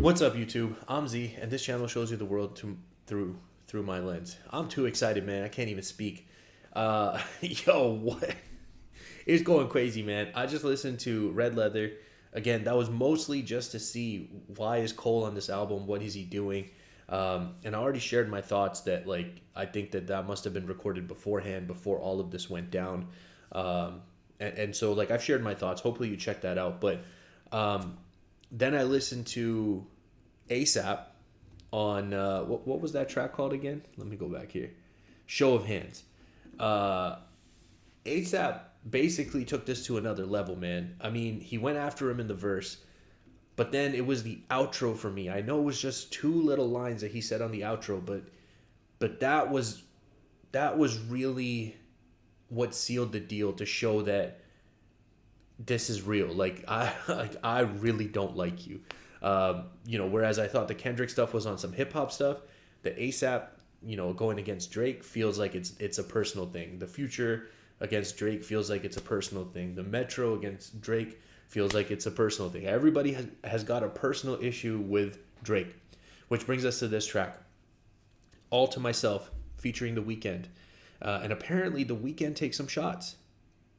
What's up, YouTube? I'm Z, and this channel shows you the world through my lens. I'm too excited, man. I can't even speak. Yo, what? It's going crazy, man. I just listened to Red Leather. Again, that was mostly just to see why is Cole on this album, what is he doing, and I already shared my thoughts that I think that must have been recorded beforehand, before all of this went down, and so I've shared my thoughts. Hopefully you check that out, but. Then I listened to ASAP on, what was that track called again? Let me go back here. Show of Hands. ASAP basically took this to another level, man. I mean, he went after him in the verse, but then it was the outro for me. I know it was just two little lines that he said on the outro, but that was really what sealed the deal to show that this is real. I really don't like you. Whereas I thought the Kendrick stuff was on some hip hop stuff, the ASAP, going against Drake feels like it's a personal thing. The Future against Drake feels like it's a personal thing. The Metro against Drake feels like it's a personal thing. Everybody has got a personal issue with Drake, which brings us to this track, All to Myself, featuring The WEEKND. And apparently The WEEKND takes some shots.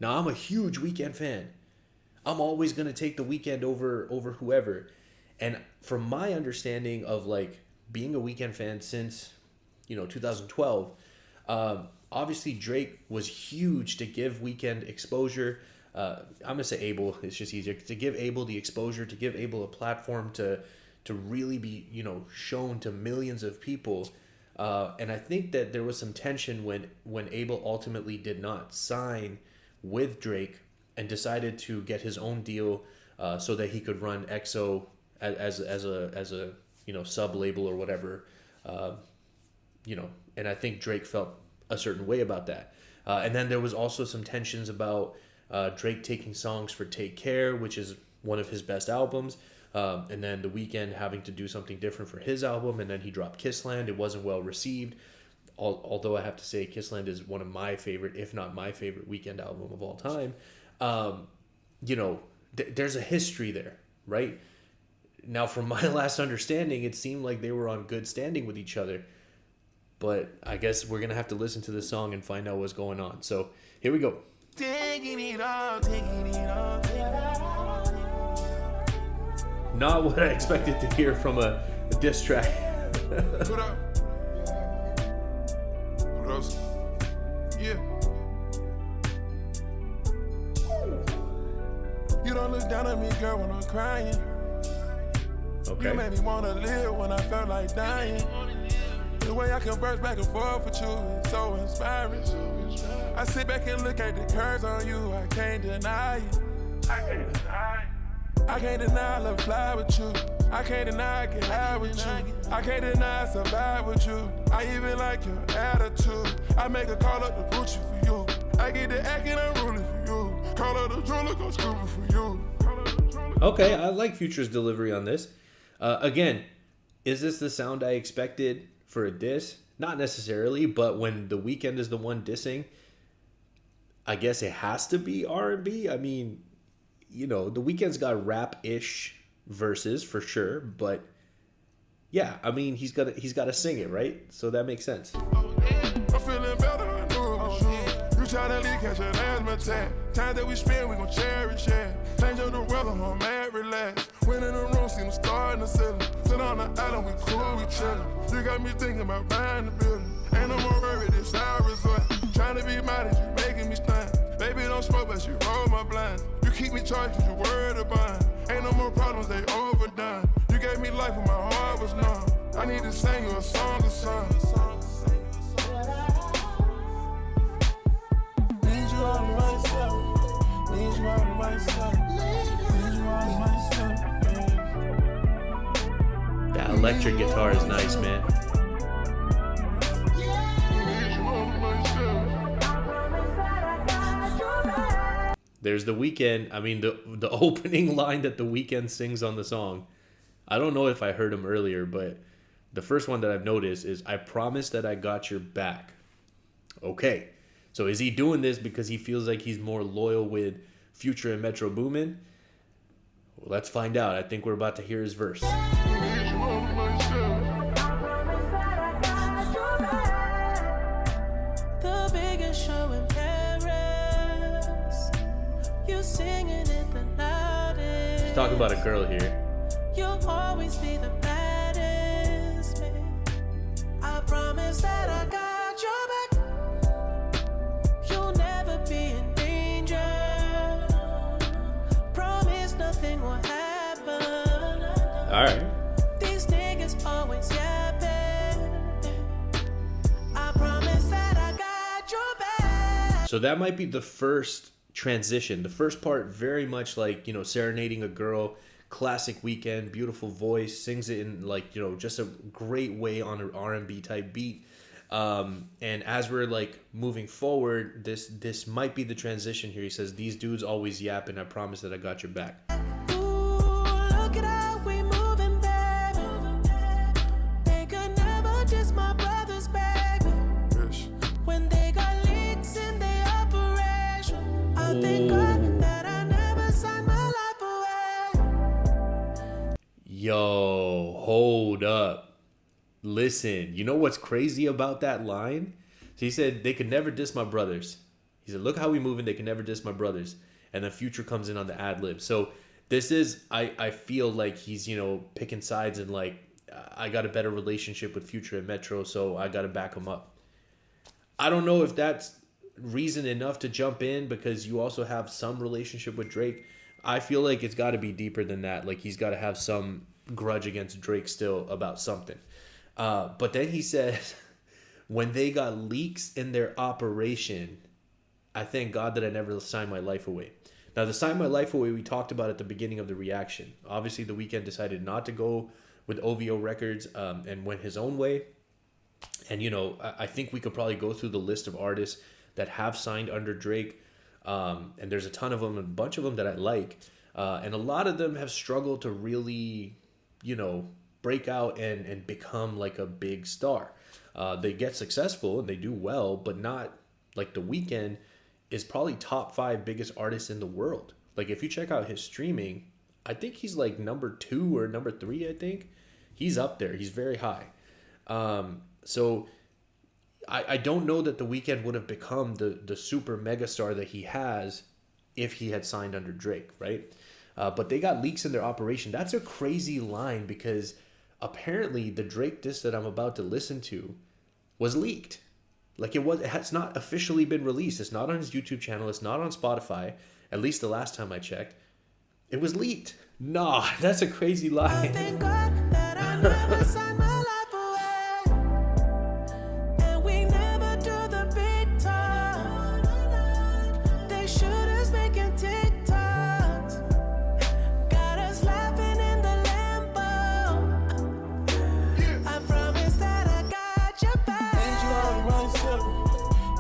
Now, I'm a huge WEEKND fan. I'm always going to take The WEEKND over whoever. And from my understanding of being a WEEKND fan since 2012, obviously Drake was huge to give WEEKND exposure. I'm gonna say Abel, it's just easier to give Abel the exposure, to give Abel a platform to really be shown to millions of people. And I think that there was some tension when Abel ultimately did not sign with Drake and decided to get his own deal, so that he could run EXO as a sub label or whatever, and I think Drake felt a certain way about that. And then there was also some tensions about Drake taking songs for Take Care, which is one of his best albums, and then The WEEKND having to do something different for his album, and then he dropped Kissland. It wasn't well received, although I have to say Kissland is one of my favorite, if not my favorite, WEEKND album of all time. There's a history there, right? Now, from my last understanding, it seemed like they were on good standing with each other. But I guess we're going to have to listen to this song and find out what's going on. So, here we go. Taking it all, taking it all, taking it all. Not what I expected to hear from a diss track. What up? What else? Yeah. You don't look down at me, girl, when I'm crying. Okay. You made me want to live when I felt like dying. The way I converse back and forth with you is so inspiring. I sit back and look at the curves on you, I can't deny it. I can't deny I love fly with you. I can't deny I get high with you. I can't deny I survive with you. I even like your attitude. I make a call up to Gucci for you. I get the acting unruly for you. Call up the jeweler, go scuba for you. Okay, I like Future's delivery on this. Again, is this the sound I expected for a diss? Not necessarily, but when The WEEKND is the one dissing, I guess it has to be R&B. I mean, The WEEKND's got rap-ish verses for sure, but yeah, I mean, he's got to sing it, right? So that makes sense. I'm feeling better, I knew it was you. You try to leave, catch an asthma attack. Time that we spend, we gon' cherish, yeah. Change up the weather, I'm mad, relax. Went in the room, seen the star in the ceiling. Sit on the island, we cool, we chillin'. You got me thinking about buying the building. Ain't no more worry, this our resort. Trying to be modest, you making me stand. Baby, don't smoke, but you roll my blind. You keep me charged, you word of bond. Ain't no more problems, they overdone. You gave me life when my heart was numb. I need to sing you a song of songs. Need you all to myself. Need you all to myself. Need you all to myself. That electric guitar is nice, man. There's The WEEKND. I mean, the opening line that The WEEKND sings on the song. I don't know if I heard him earlier, but the first one that I've noticed is, I promise that I got your back. Okay. So is he doing this because he feels like he's more loyal with Future and Metro Boomin? Well, let's find out. I think we're about to hear his verse. on myself. The biggest show in Paris. You singing it the loudest. He's talking about a girl here. You'll always be the baddest man. I promise that I got your back. You'll never be in danger. Promise nothing will happen. All right. These niggas always yapping. I promise that I got your back. So that might be the first transition. The first part, very much like, you know, serenading a girl, classic Weeknd, beautiful voice, sings it in like, you know, just a great way on an R&B type beat. And as we're like moving forward, this might be the transition here. He says, these dudes always yapping. I promise that I got your back. Look at how we moving, baby. They could never diss my brothers, baby. Yes. When they got leaks in their operation, I thank God that I never signed my life away. Yo, hold up. Listen, you know what's crazy about that line? So he said, they could never diss my brothers. He said, look how we moving. They can never diss my brothers. And then Future comes in on the ad lib. So this is, I feel like he's, you know, picking sides and like, I got a better relationship with Future and Metro, so I got to back him up. I don't know if that's reason enough to jump in because you also have some relationship with Drake. I feel like it's got to be deeper than that. Like he's got to have some grudge against Drake still about something. But then he says, when they got leaks in their operation, I thank God that I never signed my life away. Now, the sign my life away we talked about at the beginning of the reaction. Obviously, The Weeknd decided not to go with OVO Records and went his own way. And, you know, I think we could probably go through the list of artists that have signed under Drake. And there's a ton of them, a bunch of them that I like. And a lot of them have struggled to really, you know, break out and become like a big star. They get successful and they do well, but not like The Weeknd is probably top 5 biggest artists in the world. Like if you check out his streaming, I think he's like number 2 or number 3, I think. He's up there. He's very high. So I don't know that The Weeknd would have become the super mega star that he has if he had signed under Drake, right? But they got leaks in their operation. That's a crazy line because apparently the Drake diss that I'm about to listen to was leaked. Like it has not officially been released. It's not on his YouTube channel. It's not on Spotify. At least the last time I checked. It was leaked. Nah, that's a crazy line. Thank God that I never signed my life away. And we never do the big talk. They shoot us making TikToks. Got us laughing in the Lambo. I promise that I got your back. Need you all to myself.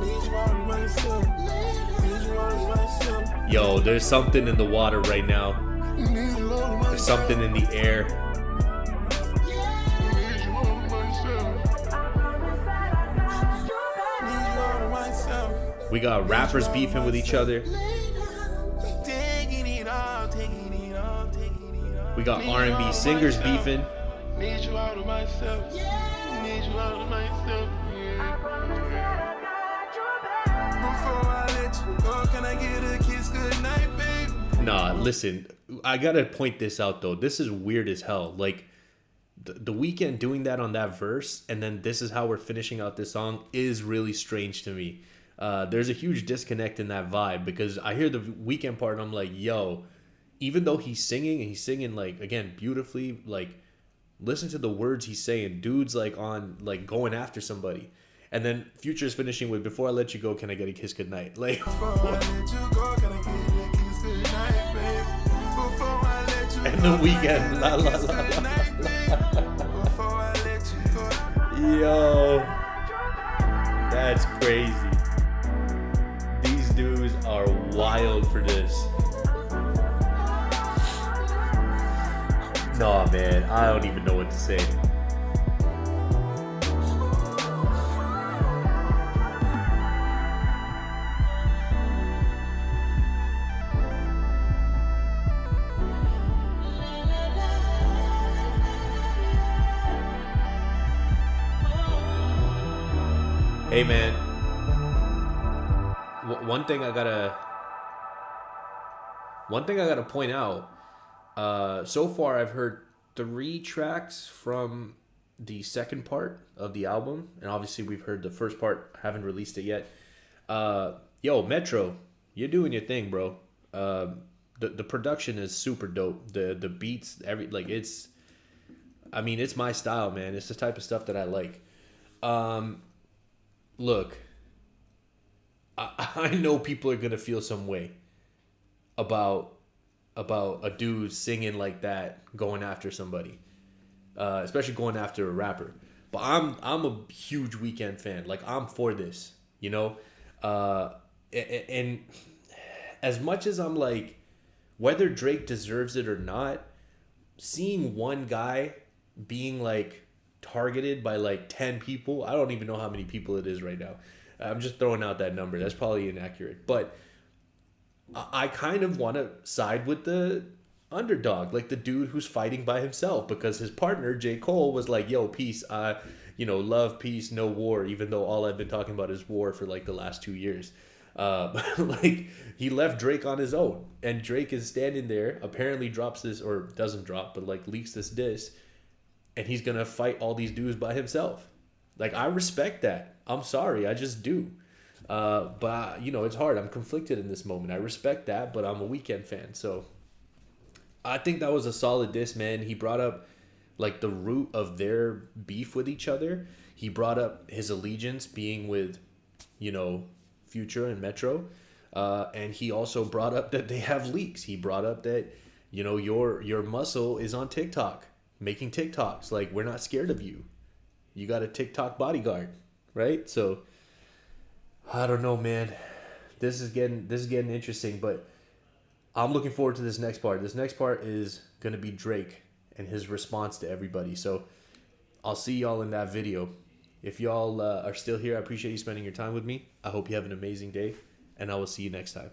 Need you all to myself. Need you all to myself. Yo, there's something in the water right now. Need you all to myself. There's something in the air. Need you all to myself. Need you all to myself. We got rappers beefing with each other. Taking it all, taking it all, taking it all. We got R&B singers beefing. Need you all to myself. Need you all to myself. Yeah. Before I let you go, can I get a kiss goodnight, babe? Nah, listen, I gotta point this out though. This is weird as hell. Like the Weeknd doing that on that verse, and then this is how we're finishing out this song is really strange to me. There's a huge disconnect in that vibe because I hear the Weeknd part and I'm like, yo, even though he's singing and he's singing like again beautifully, like listen to the words he's saying. Dude's like on like going after somebody. And then Future's finishing with, before I let you go, can I get a kiss goodnight? Like, Before I let you go, can I get a kiss goodnight, babe? Before I let you and go, The Weeknd, la la kiss la. goodnight, babe? Before I let you go. Yo, that's crazy. These dudes are wild for this. Nah, man, I don't even know what to say. Hey man, one thing I gotta point out. So far I've heard 3 tracks from the second part of the album, and obviously we've heard the first part. Haven't released it yet. Yo, Metro, you're doing your thing, bro. The production is super dope. The beats, it's. I mean, it's my style, man. It's the type of stuff that I like. Look, I know people are gonna feel some way about a dude singing like that, going after somebody, especially going after a rapper. But I'm a huge Weeknd fan. Like, I'm for this, you know. And as much as I'm like, whether Drake deserves it or not, seeing one guy being like targeted by like 10 people, I don't even know how many people it is right now. I'm just throwing out that number. That's probably inaccurate, but I kind of want to side with the underdog, like the dude who's fighting by himself, because his partner J. Cole was like, yo, peace, love, peace, no war, even though all I've been talking about is war for like the last 2 years. Like, he left Drake on his own, and Drake is standing there, apparently drops this, or doesn't drop, but like leaks this diss, and he's gonna fight all these dudes by himself. Like, I respect that. I'm sorry, I just do. But it's hard. I'm conflicted in this moment. I respect that, but I'm a Weeknd fan, so I think that was a solid diss, man. He brought up like the root of their beef with each other. He brought up his allegiance being with, Future and Metro, and he also brought up that they have leaks. He brought up that your muscle is on TikTok, making TikToks. Like, we're not scared of you. You got a TikTok bodyguard, right? So I don't know, man. This is getting interesting, but I'm looking forward to this next part. This next part is gonna be Drake and his response to everybody. So I'll see y'all in that video. If y'all are still here, I appreciate you spending your time with me. I hope you have an amazing day, and I will see you next time.